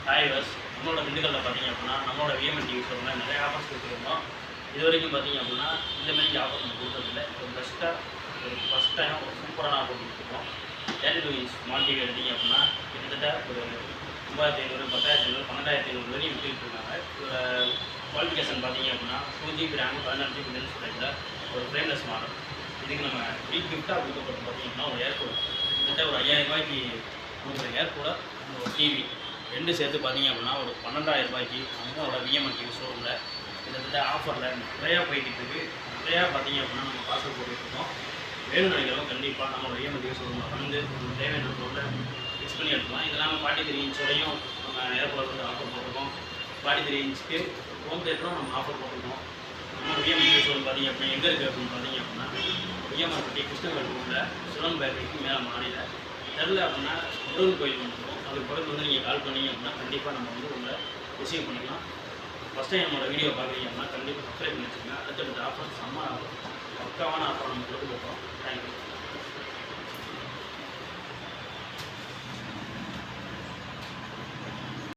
Hi வஸ் நம்மளோட திண்டுக்கல்லில் பார்த்தீங்க அப்படின்னா நம்மளோட விஎம்என் டிவி ஷோவில் நிறைய ஆஃபர்ஸ் கொடுத்துருந்தோம். இது வரைக்கும் பார்த்தீங்க அப்படின்னா இந்தமாதிரி ஆஃபர் நம்ம கொடுத்ததில்லை. ஒரு பெஸ்ட்டாக ஒரு ஃபஸ்ட் டைம் ஒரு சூப்பரான ஆஃபர் கொடுத்துருக்கோம். 32 இன்ச் ஸ்மார்ட் டிவி எடுத்தீங்க அப்படின்னா கிட்டத்தட்ட ஒரு 9500 10,500 12,500 வரையும் விட்டுட்டு இருக்காங்க. ஒரு குவாலிஃபிகேஷன் பார்த்தீங்க அப்படின்னா 2GB RAM 16GB லென்ஸ் ஸ்டோரேஜில் ஒரு ஃப்ரேம்லெஸ் மாடல். இதுக்கு நம்ம ஃப்ரீ கிஃப்ட்டாக கொடுக்கப்பட்டு பார்த்தீங்கன்னா ஒரு ஏர்கூலர் கிட்டத்தட்ட ஒரு 5000 ரூபாய்க்கு கொடுக்குற ஏர்கூலர் ஒரு டிவி ரெண்டு சேர்த்து பார்த்தீங்க அப்படின்னா ஒரு 12,000 ரூபாய்க்கு நம்மளோட விஎம்என் டிவி ஷோரூமில் கிட்டத்தட்ட ஆஃபரில் நிறையா போய்கிட்டு இருக்குது. நிறையா பார்த்தீங்க அப்படின்னா நம்ம பார்சல் போட்டுருக்கோம். வேணும் நினைக்கிறோம் கண்டிப்பாக நம்மளோட விஎம்என் டிவி ஷோரூமில் வந்து உங்களுக்கு தேவையான பொருளை ஃபிக்ஸ் பண்ணி எடுத்துக்கலாம். இதெல்லாம் 43 இன்ச்சோடையும் நம்ம ஏர்கூலர் வந்து ஆஃபர் போட்டிருக்கோம். 43 இன்ச்சுக்கு ஹோம் தேட்டரும் நம்ம ஆஃபர் போட்டிருக்கோம். நம்ம விஎம்என் டிவி ஷோரூம் பார்த்தீங்க அப்படின்னா எங்கே இருக்குது அப்படின்னு பார்த்தீங்க அப்படின்னா விஎம்ஆர் பட்டி கிருஷ்ணகிரி ரோட்டில் சுரம் பேக்கரிக்கு மேலே மாடியில் தெரில அப்படின்னா முருகன் கோயில் வந்துடும். அதுக்கு பக்கத்தில் வந்து நீங்கள் கால் பண்ணீங்க அப்படின்னா கண்டிப்பாக நம்ம வந்து உங்களை ரிசீவ் பண்ணிக்கலாம். ஃபஸ்ட் டைம் நம்மளோட வீடியோ பார்க்குறீங்க அப்படின்னா கண்டிப்பாக சப்ஸ்கிரைப் பண்ணி வச்சுக்கோங்க. அடுத்தடுத்த ஆஃபர் செம்ம ஆஃபர் பக்காவான ஆஃபர் நம்ம கொடுக்க போகிறோம்.